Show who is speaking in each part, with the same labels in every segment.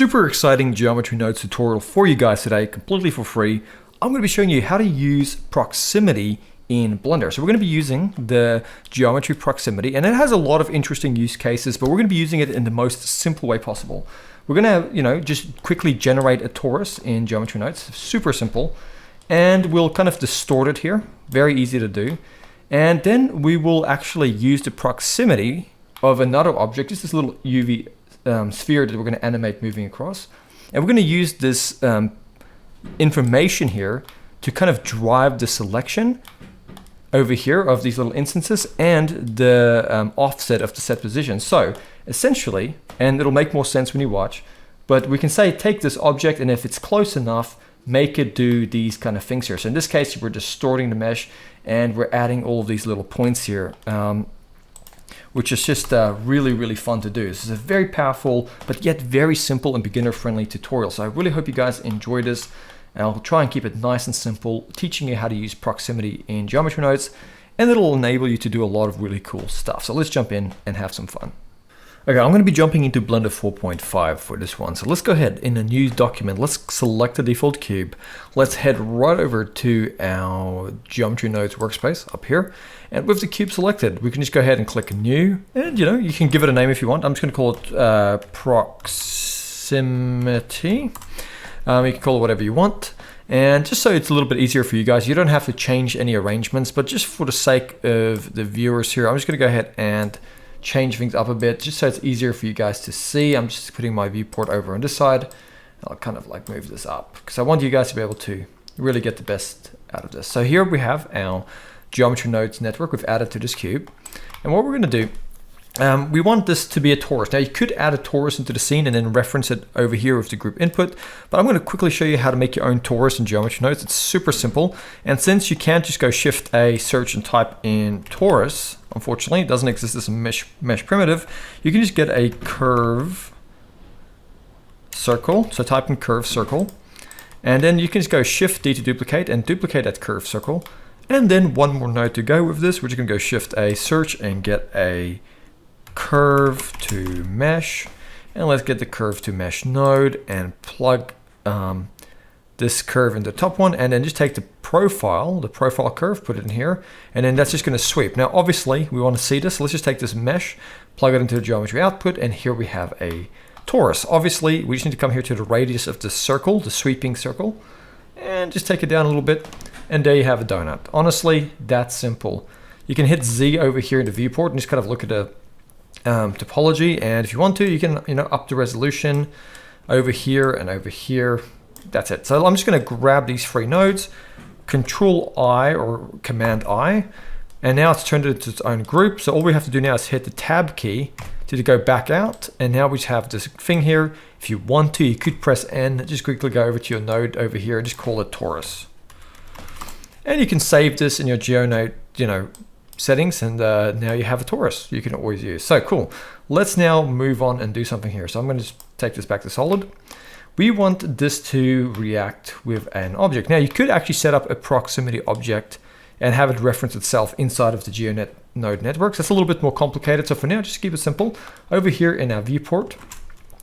Speaker 1: Super exciting geometry nodes tutorial for you guys today, completely for free. I'm going to be showing you how to use proximity in Blender. So we're going to be using the geometry proximity, and it has a lot of interesting use cases, but we're going to be using it in the most simple way possible. We're going to, just quickly generate a torus in geometry nodes, super simple, and we'll kind of distort it here, very easy to do. And then we will actually use the proximity of another object, just this little UV sphere that we're going to animate moving across. And we're going to use this information here to kind of drive the selection over here of these little instances and the offset of the set position. So essentially, and it'll make more sense when you watch, but we can say take this object, and if it's close enough, make it do these kind of things here. So in this case, we're distorting the mesh and we're adding all of these little points here, which is just really, really fun to do. This is a very powerful, but yet very simple and beginner-friendly tutorial. So I really hope you guys enjoy this. And I'll try and keep it nice and simple, teaching you how to use proximity in geometry nodes, and it'll enable you to do a lot of really cool stuff. So let's jump in and have some fun. Okay, I'm going to be jumping into Blender 4.5 for this one. So let's go ahead in a new document. Let's select the default cube. Let's head right over to our geometry nodes workspace up here. And with the cube selected, we can just go ahead and click new. And you can give it a name if you want. I'm just going to call it proximity. You can call it whatever you want. And just so it's a little bit easier for you guys, you don't have to change any arrangements, but just for the sake of the viewers here, I'm just going to go ahead and change things up a bit just so it's easier for you guys to see. I'm just putting my viewport over on this side. I'll kind of like move this up because I want you guys to be able to really get the best out of this. So here we have our geometry nodes network we've added to this cube. And what we're going to do, we want this to be a torus. Now you could add a torus into the scene and then reference it over here with the group input, but I'm going to quickly show you how to make your own torus in geometry nodes. It's super simple. And since you can't just go Shift A, search and type in torus, unfortunately it doesn't exist as a mesh primitive, you can just get a curve circle. So type in curve circle, and then you can just go Shift D to duplicate and duplicate that curve circle. And then one more node to go with this, we're just going to go Shift A, search and get a curve to mesh, and let's get the curve to mesh node and plug this curve into the top one, and then just take the profile curve, put it in here, and then that's just going to sweep. Now obviously we want to see this, so let's just take this mesh, plug it into the geometry output, and here we have a torus. Obviously we just need to come here to the radius of the circle, the sweeping circle, and just take it down a little bit, and there you have a donut. Honestly, that's simple. You can hit Z over here in the viewport and just kind of look at the topology, and if you want to, you can up the resolution over here and over here. That's it. So I'm just going to grab these three nodes, Control I or Command I, and now it's turned it into its own group. So all we have to do now is hit the Tab key to go back out, and now we just have this thing here. If you want to, you could press N, just quickly go over to your node over here and just call it torus, and you can save this in your GeoNode settings, and now you have a torus you can always use. So cool. Let's now move on and do something here. So I'm going to just take this back to solid. We want this to react with an object. Now you could actually set up a proximity object and have it reference itself inside of the GeoNode networks. That's a little bit more complicated. So for now, just keep it simple. Over here in our viewport,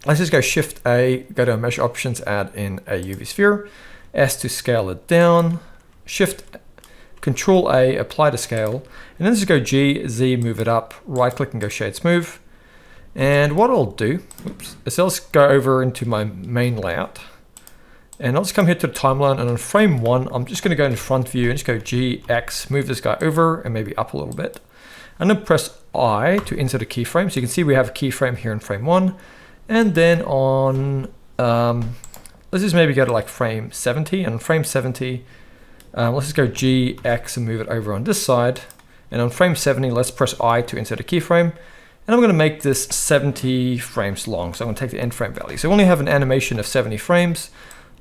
Speaker 1: let's just go Shift A, go to our mesh options, add in a UV sphere, S to scale it down, Shift Control A, apply to scale, and then just go G, Z, move it up, right click and go shade smooth. And what I'll do, is I'll just go over into my main layout, and I'll just come here to the timeline, and on frame 1, I'm just going to go into front view and just go G, X, move this guy over and maybe up a little bit. And then press I to insert a keyframe. So you can see we have a keyframe here in frame 1. And then on, let's just maybe go to like frame 70, and on frame 70, let's just go G, X and move it over on this side. And on frame 70, let's press I to insert a keyframe. And I'm going to make this 70 frames long. So I'm going to take the end frame value. So we only have an animation of 70 frames.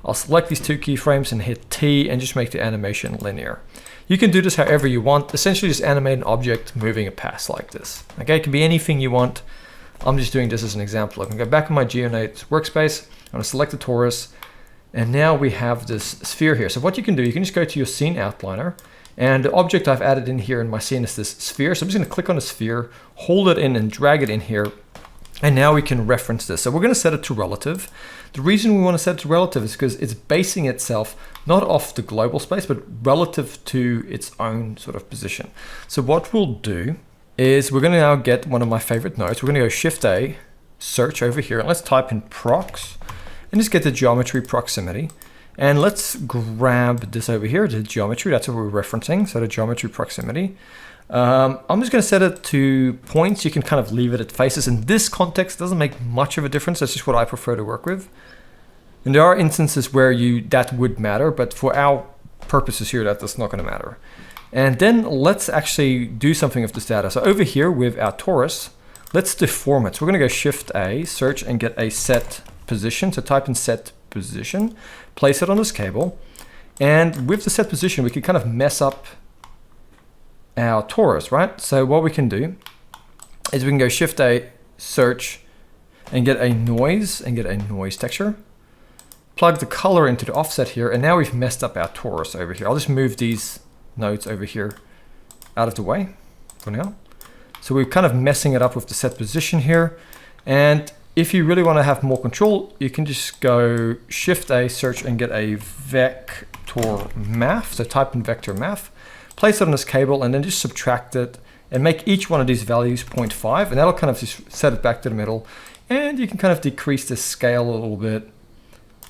Speaker 1: I'll select these two keyframes and hit T and just make the animation linear. You can do this however you want. Essentially just animate an object moving a pass like this. Okay, it can be anything you want. I'm just doing this as an example. I can go back in my GeoNodes workspace. I'm going to select the torus. And now we have this sphere here. So what you can do, you can just go to your scene outliner, and the object I've added in here in my scene is this sphere. So I'm just going to click on the sphere, hold it in and drag it in here. And now we can reference this. So we're going to set it to relative. The reason we want to set it to relative is because it's basing itself not off the global space, but relative to its own sort of position. So what we'll do is we're going to now get one of my favorite nodes. We're going to go Shift A, search over here, and let's type in prox, and just get the geometry proximity. And let's grab this over here, the geometry, that's what we're referencing, so the geometry proximity. I'm just going to set it to points. You can kind of leave it at faces. In this context, it doesn't make much of a difference. That's just what I prefer to work with. And there are instances where that would matter, but for our purposes here, that's not going to matter. And then let's actually do something with this data. So over here with our torus, let's deform it. So we're going to go Shift A, search, and get a set position. So type in set position, place it on this cable. And with the set position, we can kind of mess up our torus, right? So what we can do is we can go Shift A, search, and get a noise texture. Plug the color into the offset here, and now we've messed up our torus over here. I'll just move these nodes over here out of the way for now. So we're kind of messing it up with the set position here. And if you really want to have more control, you can just go Shift A, search, and get a vector math. So type in vector math. Place it on this cable and then just subtract it and make each one of these values 0.5, and that'll kind of just set it back to the middle. And you can kind of decrease the scale a little bit.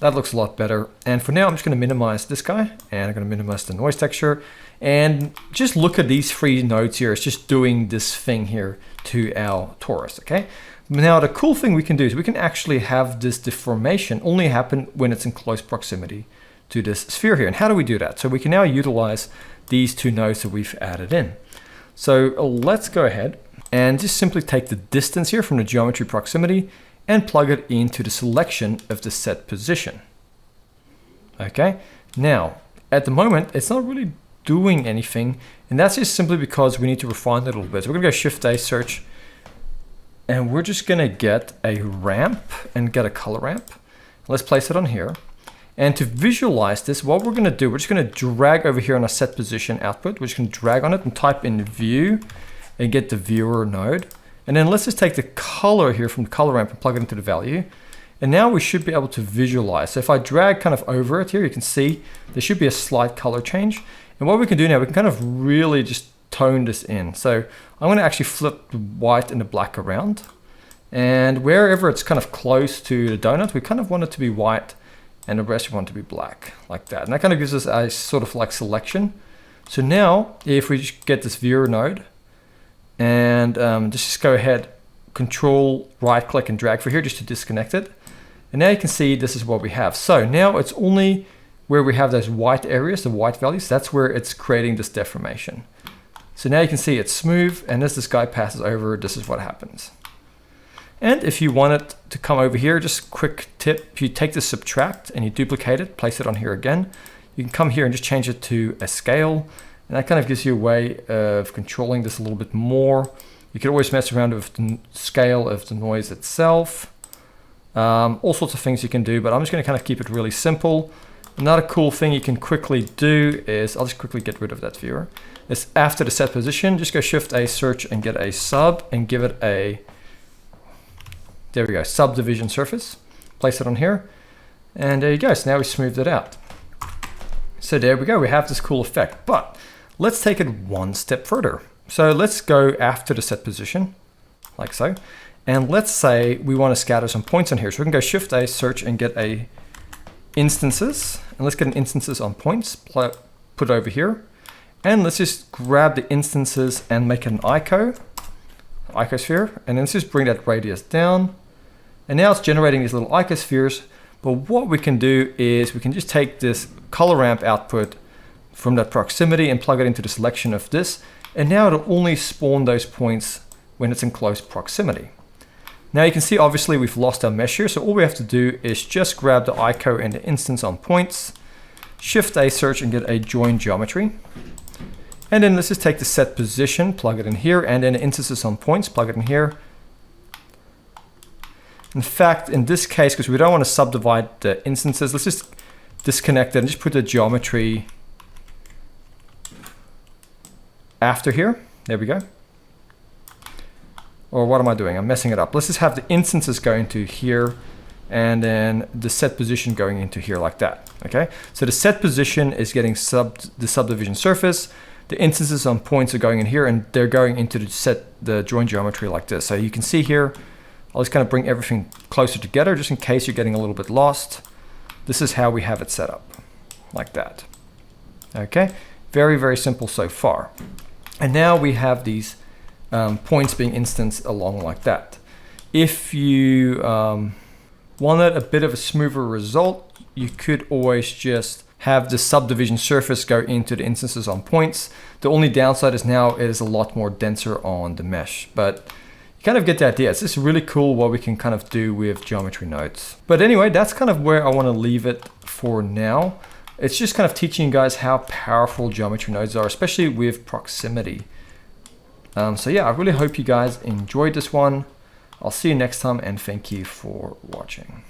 Speaker 1: That looks a lot better. And for now, I'm just going to minimize this guy, and I'm going to minimize the noise texture. And just look at these three nodes here. It's just doing this thing here to our torus, okay? Now, the cool thing we can do is we can actually have this deformation only happen when it's in close proximity to this sphere here. And how do we do that? So we can now utilize these two nodes that we've added in. So let's go ahead and just simply take the distance here from the geometry proximity and plug it into the selection of the set position. Okay, now at the moment it's not really doing anything, and that's just simply because we need to refine it a little bit. So we're gonna go Shift A, search, and we're just gonna get a ramp and get a color ramp. Let's place it on here. And to visualize this, what we're gonna do, we're just gonna drag over here on a set position output. We're just gonna drag on it and type in view and get the viewer node. And then let's just take the color here from the color ramp and plug it into the value. And now we should be able to visualize. So if I drag kind of over it here, you can see there should be a slight color change. And what we can do now, we can kind of really just tone this in. So I'm gonna actually flip the white and the black around. And wherever it's kind of close to the donut, we kind of want it to be white, and the rest we want to be black, like that. And that kind of gives us a sort of like selection. So now, if we just get this viewer node, and just go ahead, control right click and drag for here just to disconnect it. And now you can see this is what we have. So now it's only where we have those white areas, the white values, that's where it's creating this deformation. So now you can see it's smooth, and as this guy passes over, this is what happens. And if you want it to come over here, just quick tip, if you take the subtract and you duplicate it, place it on here again, you can come here and just change it to a scale. And that kind of gives you a way of controlling this a little bit more. You can always mess around with the scale of the noise itself. All sorts of things you can do, but I'm just going to kind of keep it really simple. Another cool thing you can quickly do is, I'll just quickly get rid of that viewer. It's after the set position, just go Shift A, search, and get a sub, and give it a, there we go, subdivision surface. Place it on here, and there you go. So now we smoothed it out. So there we go, we have this cool effect, but let's take it one step further. So let's go after the set position, like so. And let's say we want to scatter some points on here. So we can go Shift A, search, and get a instances. And let's get an instances on points, put it over here. And let's just grab the instances and make an icosphere. And then let's just bring that radius down. And now it's generating these little icospheres. But what we can do is we can just take this color ramp output from that proximity and plug it into the selection of this. And now it'll only spawn those points when it's in close proximity. Now you can see obviously we've lost our mesh here, so all we have to do is just grab the ico and the instance on points, Shift A, search, and get a join geometry. And then let's just take the set position, plug it in here, and then the instances on points, plug it in here. In fact, in this case, because we don't want to subdivide the instances, let's just disconnect it and just put the geometry after here. There we go. or what am I doing? I'm messing it up. Let's just have the instances going to here, and then the set position going into here like that, okay? So the set position is getting the subdivision surface, the instances on points are going in here, and they're going into the join geometry like this. So you can see here, I'll just kind of bring everything closer together just in case you're getting a little bit lost. This is how we have it set up, like that. Okay, very, very simple so far. And now we have these points being instanced along like that. If you wanted a bit of a smoother result, you could always just have the subdivision surface go into the instances on points. The only downside is now it is a lot more denser on the mesh, but you kind of get the idea. It's just really cool what we can kind of do with geometry nodes. But anyway, that's kind of where I want to leave it for now. It's just kind of teaching you guys how powerful geometry nodes are, especially with proximity. So yeah, I really hope you guys enjoyed this one. I'll see you next time, and thank you for watching.